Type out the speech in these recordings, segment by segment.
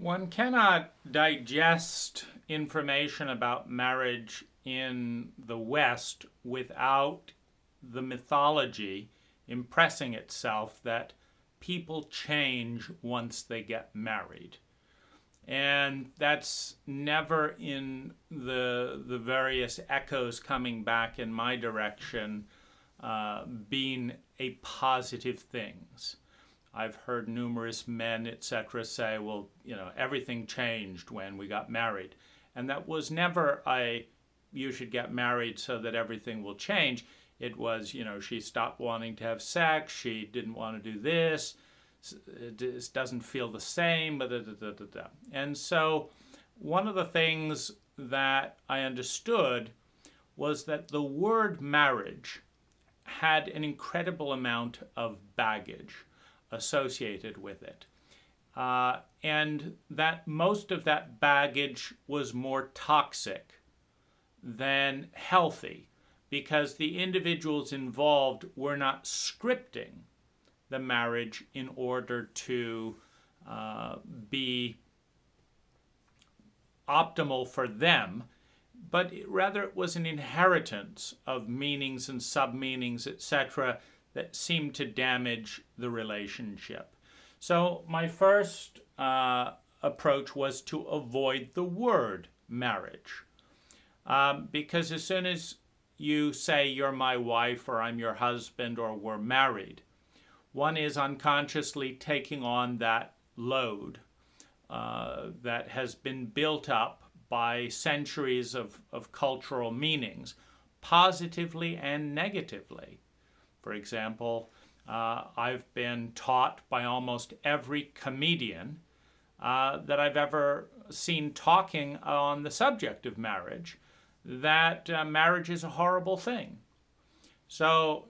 One cannot digest information about marriage in the West without the mythology impressing itself that people change once they get married. And that's never in the various echoes coming back in my direction being a positive things. I've heard numerous men, etc., say, well, everything changed when we got married. And that was never you should get married so that everything will change. It was, she stopped wanting to have sex, she didn't want to do this, it doesn't feel the same, and so one of the things that I understood was that the word marriage had an incredible amount of baggage associated with it. And that most of that baggage was more toxic than healthy because the individuals involved were not scripting the marriage in order to be optimal for them, but rather it was an inheritance of meanings and sub-meanings, etc., that seemed to damage the relationship. So my first approach was to avoid the word marriage. Because as soon as you say you're my wife or I'm your husband or we're married, one is unconsciously taking on that load that has been built up by centuries of cultural meanings, positively and negatively. For example, I've been taught by almost every comedian that I've ever seen talking on the subject of marriage that marriage is a horrible thing. So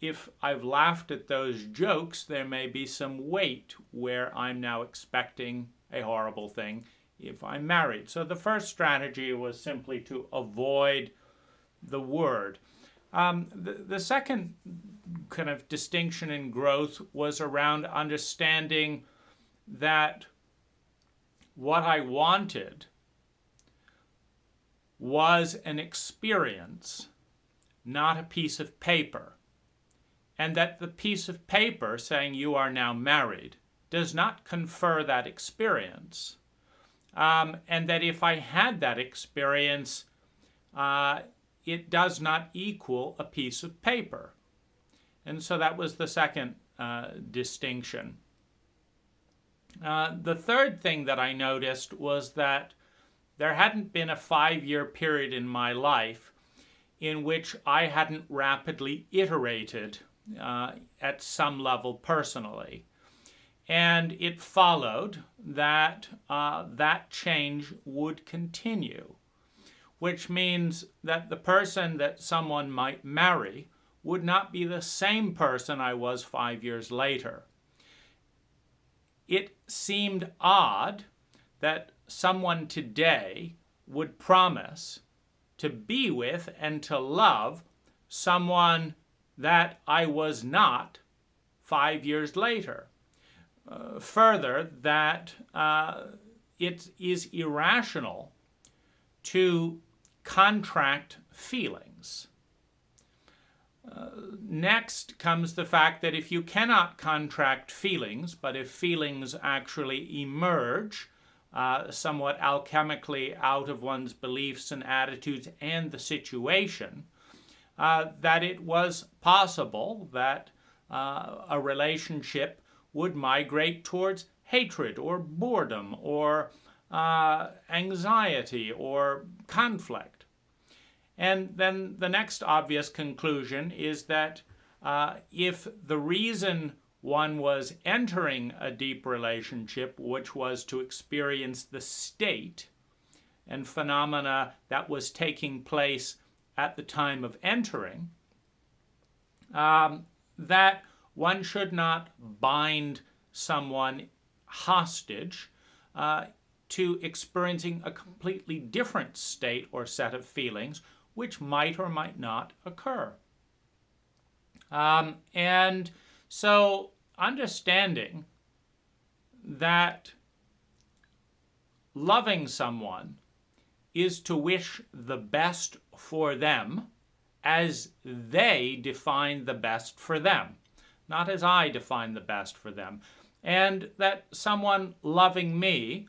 if I've laughed at those jokes, there may be some weight where I'm now expecting a horrible thing if I'm married. So the first strategy was simply to avoid the word. The second kind of distinction in growth was around understanding that what I wanted was an experience, not a piece of paper. And that the piece of paper saying you are now married does not confer that experience. And that if I had that experience, it does not equal a piece of paper. And so that was the second distinction. The third thing that I noticed was that there hadn't been a 5-year period in my life in which I hadn't rapidly iterated at some level personally. And it followed that that change would continue, which means that the person that someone might marry would not be the same person I was 5 years later. It seemed odd that someone today would promise to be with and to love someone that I was not 5 years later. Further, that it is irrational to contract feelings. Next comes the fact that if you cannot contract feelings, but if feelings actually emerge somewhat alchemically out of one's beliefs and attitudes and the situation, that it was possible that a relationship would migrate towards hatred or boredom or anxiety or conflict. And then the next obvious conclusion is that if the reason one was entering a deep relationship, which was to experience the state and phenomena that was taking place at the time of entering, that one should not bind someone hostage to experiencing a completely different state or set of feelings which might or might not occur. And so understanding that loving someone is to wish the best for them as they define the best for them, not as I define the best for them. And that someone loving me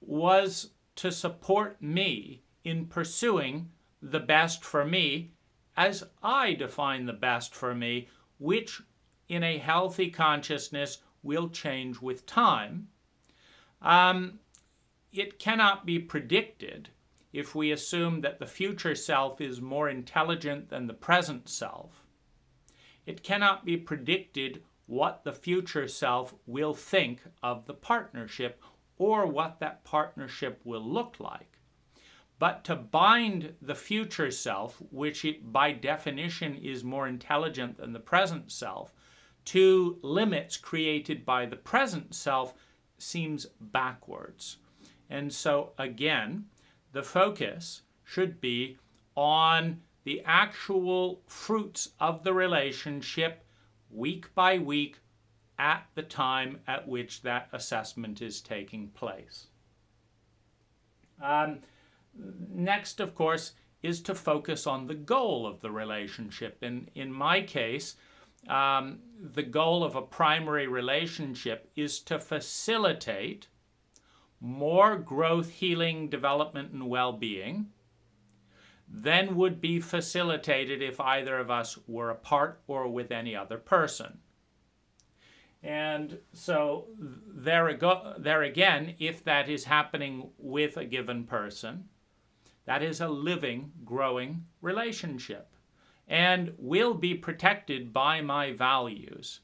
was to support me in pursuing the best for me as I define the best for me, which in a healthy consciousness will change with time. It cannot be predicted if we assume that the future self is more intelligent than the present self. It cannot be predicted what the future self will think of the partnership or what that partnership will look like. But to bind the future self, which by definition is more intelligent than the present self, to limits created by the present self seems backwards. And so again, the focus should be on the actual fruits of the relationship week by week at the time at which that assessment is taking place. Next, of course, is to focus on the goal of the relationship. In my case, the goal of a primary relationship is to facilitate more growth, healing, development, and well-being than would be facilitated if either of us were apart or with any other person. And so there again, if that is happening with a given person, that is a living, growing relationship and will be protected by my values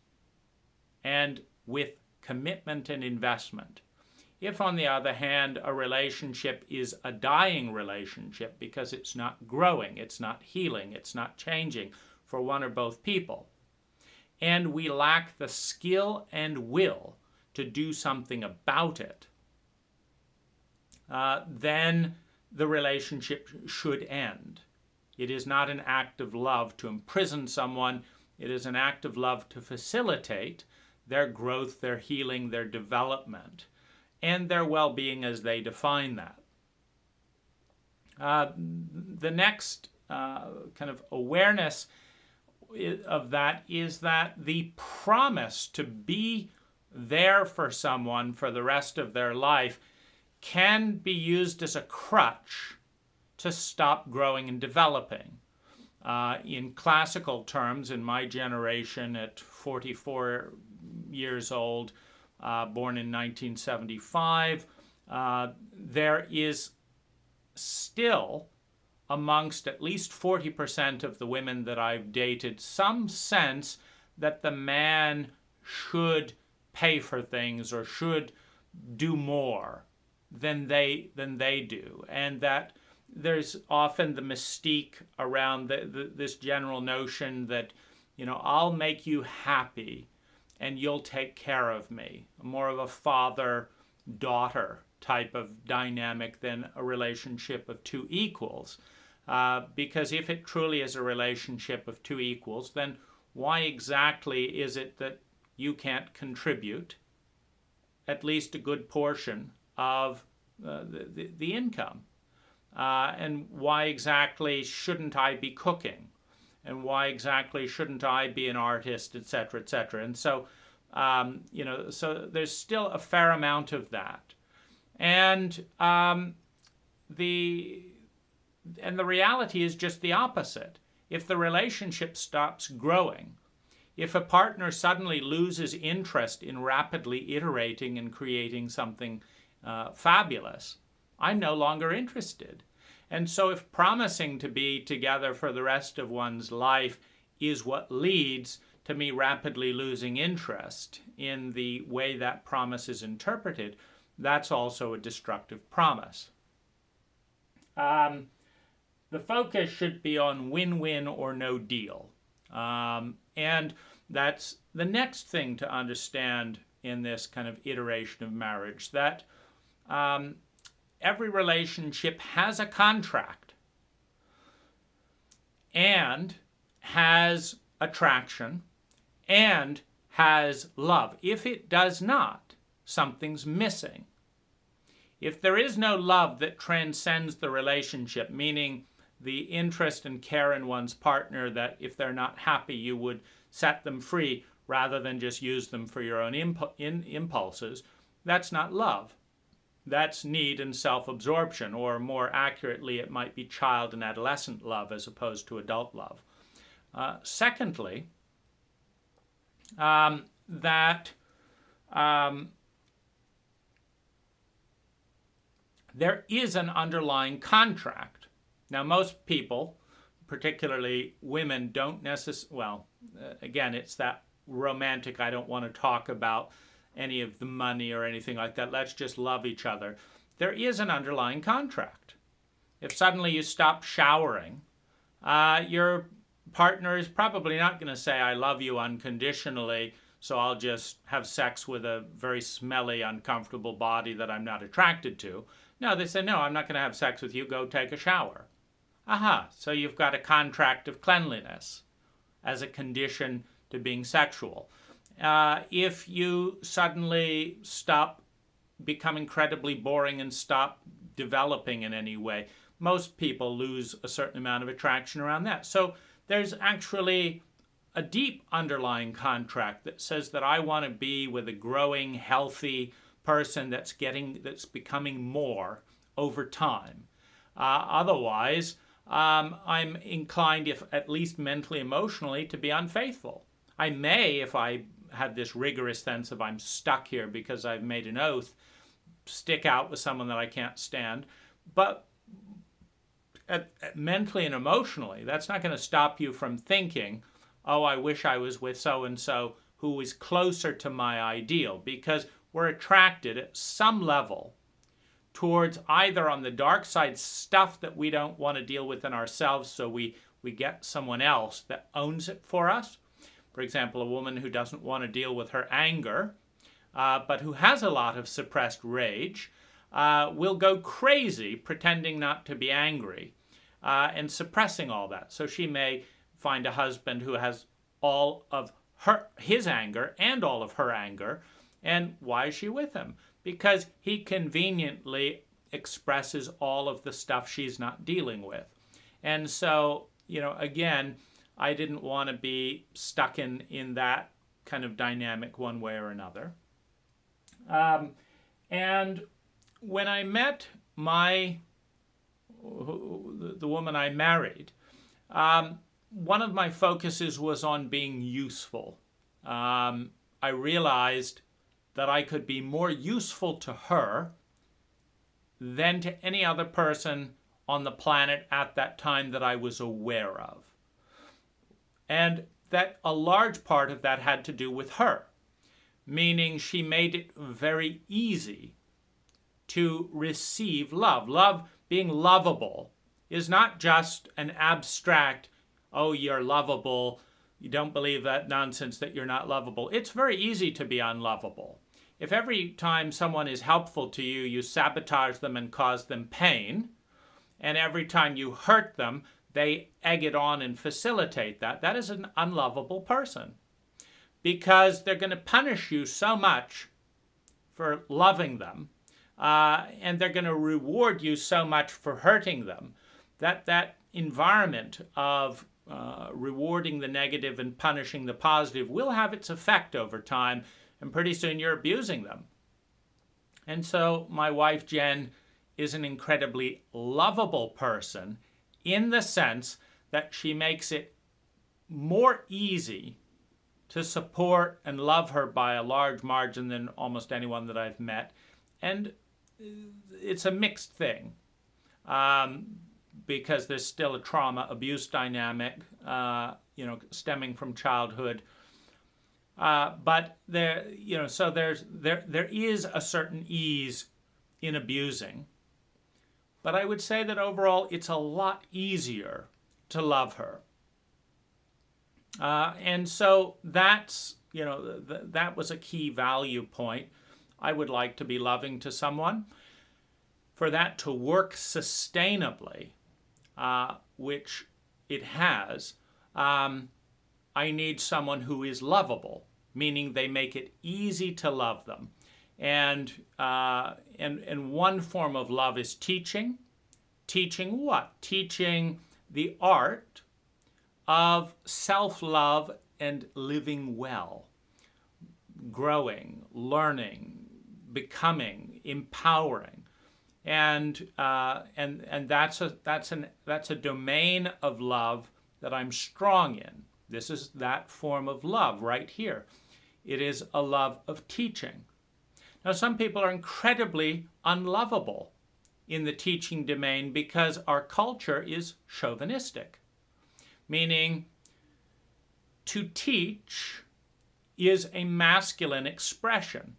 and with commitment and investment. If, on the other hand, a relationship is a dying relationship because it's not growing, it's not healing, it's not changing for one or both people, and we lack the skill and will to do something about it, then the relationship should end. It is not an act of love to imprison someone. It is an act of love to facilitate their growth, their healing, their development, and their well-being as they define that. The next kind of awareness of that is that the promise to be there for someone for the rest of their life can be used as a crutch to stop growing and developing. In classical terms, in my generation at 44 years old, born in 1975, there is still, amongst at least 40% of the women that I've dated, some sense that the man should pay for things or should do more than they do, and that there's often the mystique around this general notion that, I'll make you happy and you'll take care of me, more of a father-daughter type of dynamic than a relationship of two equals. Because if it truly is a relationship of two equals, then why exactly is it that you can't contribute at least a good portion of the income? And why exactly shouldn't I be cooking? And why exactly shouldn't I be an artist, et cetera, et cetera? And so, so there's still a fair amount of that. And the reality is just the opposite. If the relationship stops growing, if a partner suddenly loses interest in rapidly iterating and creating something fabulous, I'm no longer interested. And so if promising to be together for the rest of one's life is what leads to me rapidly losing interest in the way that promise is interpreted, that's also a destructive promise. The focus should be on win-win or no deal. And that's the next thing to understand in this kind of iteration of marriage, that every relationship has a contract and has attraction and has love. If it does not, something's missing. If there is no love that transcends the relationship, meaning the interest and care in one's partner, that if they're not happy, you would set them free rather than just use them for your own impulses, that's not love. That's need and self-absorption, or more accurately, it might be child and adolescent love as opposed to adult love. Secondly, that there is an underlying contract. Now, most people, particularly women, don't necessarily, again, it's that romantic, I don't want to talk about any of the money or anything like that. Let's just love each other. There is an underlying contract. If suddenly you stop showering, your partner is probably not going to say, I love you unconditionally, so I'll just have sex with a very smelly, uncomfortable body that I'm not attracted to. No, they say, no, I'm not going to have sex with you. Go take a shower. Aha, so you've got a contract of cleanliness as a condition to being sexual. If you suddenly stop become incredibly boring and stop developing in any way, most people lose a certain amount of attraction around that. So there's actually a deep underlying contract that says that I want to be with a growing, healthy person that's becoming more over time. Otherwise, I'm inclined, if at least mentally, emotionally, to be unfaithful. I may, if I have this rigorous sense of I'm stuck here because I've made an oath, stick out with someone that I can't stand. But mentally and emotionally, that's not going to stop you from thinking, oh, I wish I was with so-and-so who is closer to my ideal, because we're attracted at some level towards either on the dark side stuff that we don't want to deal with in ourselves, so we get someone else that owns it for us. For example, a woman who doesn't want to deal with her anger, but who has a lot of suppressed rage, will go crazy pretending not to be angry and suppressing all that. So she may find a husband who has all of his anger and all of her anger. And why is she with him? Because he conveniently expresses all of the stuff she's not dealing with. And so, again, I didn't want to be stuck in that kind of dynamic one way or another. And when I met the woman I married, one of my focuses was on being useful. I realized that I could be more useful to her than to any other person on the planet at that time that I was aware of. And that a large part of that had to do with her, meaning she made it very easy to receive love. Love, being lovable, is not just an abstract, oh, you're lovable, you don't believe that nonsense that you're not lovable. It's very easy to be unlovable. If every time someone is helpful to you, you sabotage them and cause them pain, and every time you hurt them, they egg it on and facilitate that, that is an unlovable person. Because they're going to punish you so much for loving them, and they're going to reward you so much for hurting them, that environment of rewarding the negative and punishing the positive will have its effect over time, and pretty soon you're abusing them. And so my wife, Jen, is an incredibly lovable person in the sense that she makes it more easy to support and love her by a large margin than almost anyone that I've met. And it's a mixed thing because there's still a trauma abuse dynamic, stemming from childhood. But there is a certain ease in abusing. But I would say that overall it's a lot easier to love her. And so that's, that was a key value point. I would like to be loving to someone. For that to work sustainably, which it has, I need someone who is lovable, meaning they make it easy to love them. And one form of love is teaching. Teaching what? Teaching the art of self-love and living well, growing, learning, becoming, empowering, and that's a domain of love that I'm strong in. This is that form of love right here. It is a love of teaching. Now, some people are incredibly unlovable in the teaching domain because our culture is chauvinistic, meaning to teach is a masculine expression,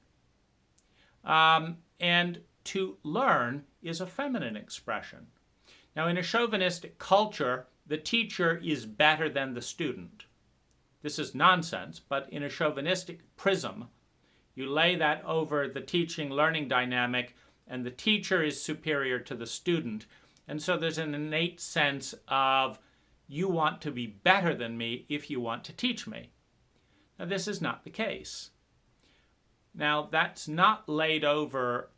and to learn is a feminine expression. Now, in a chauvinistic culture, the teacher is better than the student. This is nonsense, but in a chauvinistic prism, you lay that over the teaching-learning dynamic, and the teacher is superior to the student. And so there's an innate sense of, you want to be better than me if you want to teach me. Now, this is not the case. Now, that's not laid over,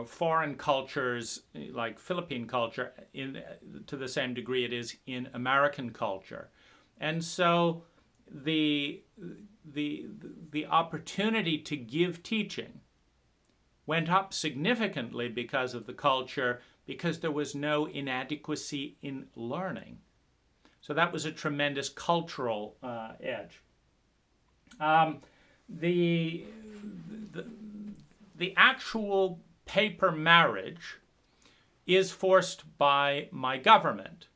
foreign cultures like Philippine culture to the same degree it is in American culture. And so the opportunity to give teaching went up significantly because of the culture, because there was no inadequacy in learning. So that was a tremendous cultural edge. The actual paper marriage is forced by my government.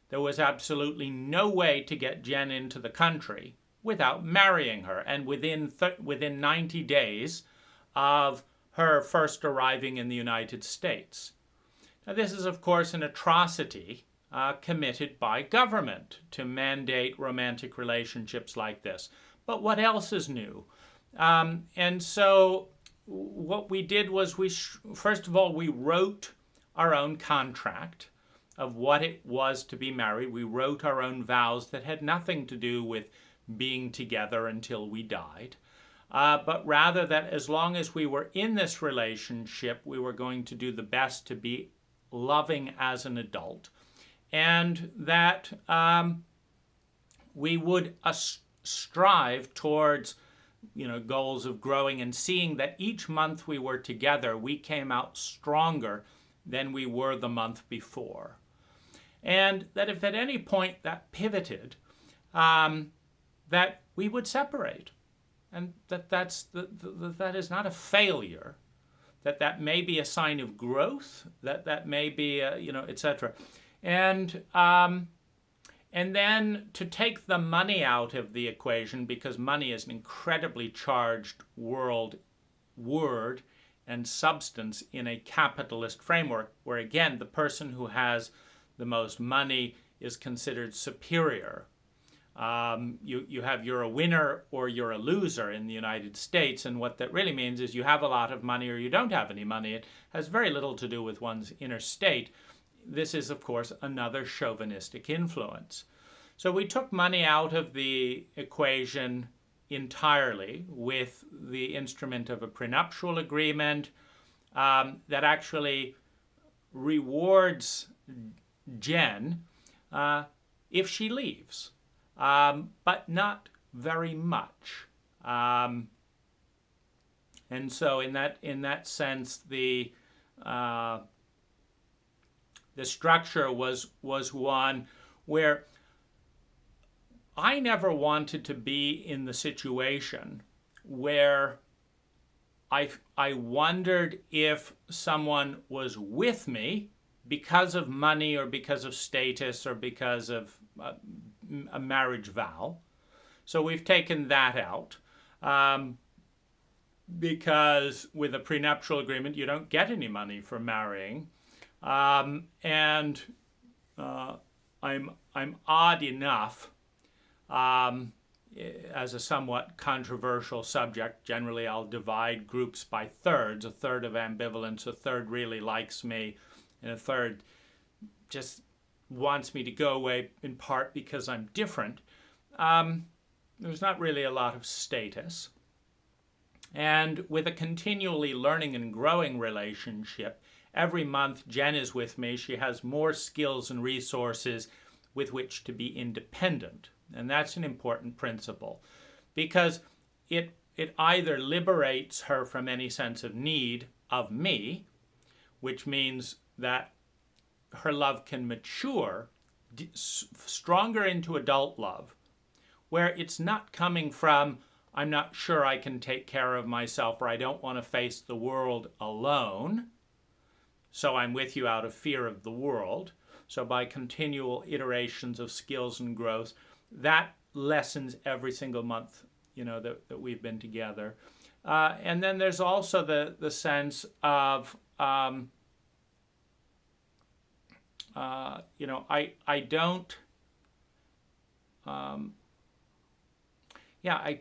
There was absolutely no way to get Jen into the country without marrying her, and within 90 days of her first arriving in the United States. Now, this is, of course, an atrocity committed by government to mandate romantic relationships like this. But what else is new? And so what we did was first of all, we wrote our own contract of what it was to be married. We wrote our own vows that had nothing to do with being together until we died, but rather that as long as we were in this relationship, we were going to do the best to be loving as an adult, and that we would strive towards goals of growing and seeing that each month we were together, we came out stronger than we were the month before. And that if at any point that pivoted, that we would separate. And that is not a failure, that may be a sign of growth, that may be, etc. And then to take the money out of the equation, because money is an incredibly charged word and substance in a capitalist framework, where again, the person who has the most money is considered superior. You have you're a winner or you're a loser in the United States, and what that really means is you have a lot of money or you don't have any money. It has very little to do with one's inner state. This is, of course, another chauvinistic influence. So we took money out of the equation entirely with the instrument of a prenuptial agreement that actually rewards Jen if she leaves, but not very much. And so in that sense, the structure was one where I never wanted to be in the situation where I wondered if someone was with me because of money or because of status or because of a marriage vow. So we've taken that out because with a prenuptial agreement, you don't get any money for marrying. And I'm odd enough as a somewhat controversial subject. Generally, I'll divide groups by thirds: a third of ambivalence, a third really likes me, and a third just wants me to go away, in part because I'm different. There's not really a lot of status. And with a continually learning and growing relationship, every month Jen is with me. She has more skills and resources with which to be independent. And that's an important principle because it either liberates her from any sense of need of me, which means that her love can mature stronger into adult love, where it's not coming from, I'm not sure I can take care of myself, or I don't want to face the world alone, so I'm with you out of fear of the world. So by continual iterations of skills and growth, that lessens every single month, that we've been together. And then there's also the sense of, I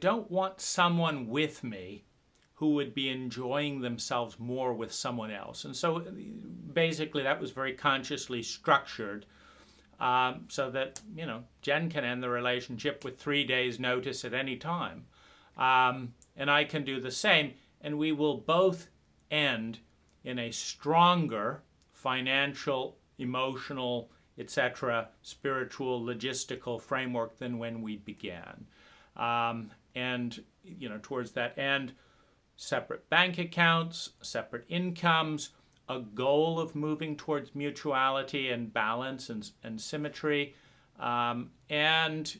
don't want someone with me who would be enjoying themselves more with someone else. And so basically that was very consciously structured so that, Jen can end the relationship with 3 days notice at any time. And I can do the same. And we will both end in a stronger financial, emotional, etc., spiritual, logistical framework than when we began. And, towards that end, separate bank accounts, separate incomes, a goal of moving towards mutuality and balance and symmetry, and,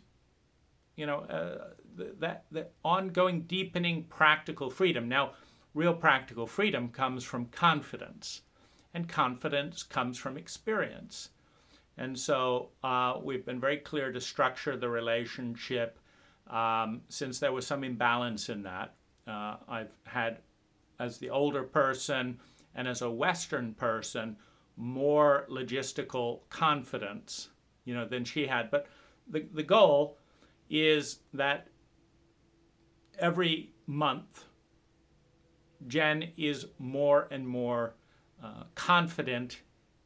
the ongoing deepening practical freedom. Now, real practical freedom comes from confidence, and confidence comes from experience. And so we've been very clear to structure the relationship since there was some imbalance in that. I've had, as the older person and as a Western person, more logistical confidence, than she had. But the goal is that every month, Jen is more and more confident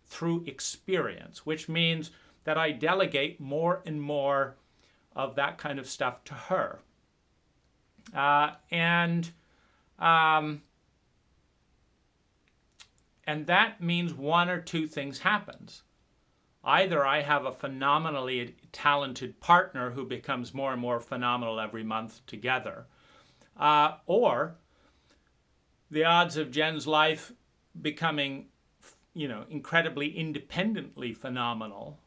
through experience, which means that I delegate more and more of that kind of stuff to her. And that means one or two things happens. Either I have a phenomenally talented partner who becomes more and more phenomenal every month together, or the odds of Jen's life becoming, incredibly independently phenomenal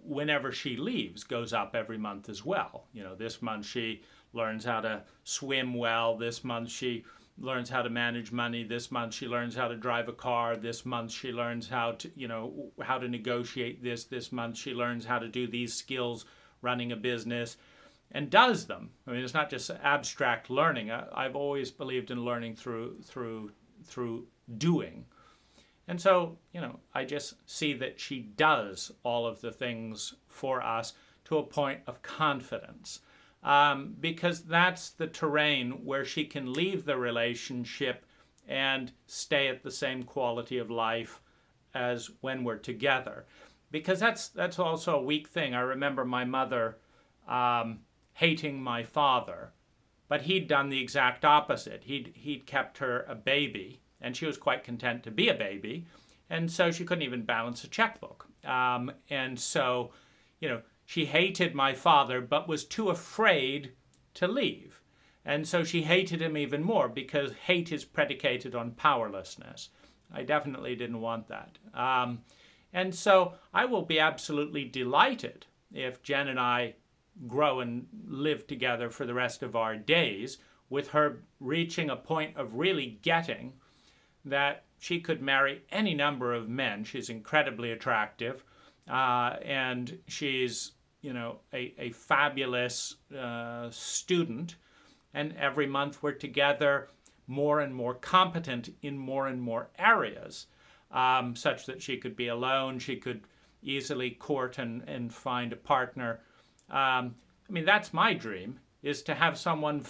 whenever she leaves goes up every month as well. This month she learns how to swim well. This month she learns how to manage money. This month she learns how to drive a car. This month she learns how to negotiate this. This month she learns how to do these skills running a business and does them. I mean, it's not just abstract learning. I've always believed in learning through doing. And so, I just see that she does all of the things for us to a point of confidence. Because that's the terrain where she can leave the relationship and stay at the same quality of life as when we're together. Because that's also a weak thing. I remember my mother hating my father, but he'd done the exact opposite. He'd kept her a baby, and she was quite content to be a baby, and so she couldn't even balance a checkbook. And so, she hated my father, but was too afraid to leave. And so she hated him even more because hate is predicated on powerlessness. I definitely didn't want that. And so I will be absolutely delighted if Jen and I grow and live together for the rest of our days, with her reaching a point of really getting that she could marry any number of men. She's incredibly attractive, and she's a fabulous student, and every month we're together more and more competent in more and more areas, such that she could be alone, she could easily court and find a partner. That's my dream, is to have someone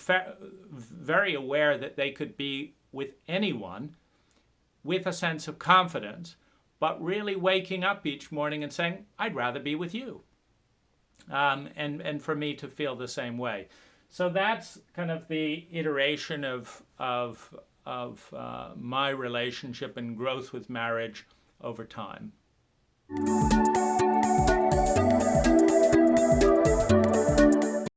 very aware that they could be with anyone with a sense of confidence, but really waking up each morning and saying, I'd rather be with you. And for me to feel the same way. So that's kind of the iteration of my relationship and growth with marriage over time.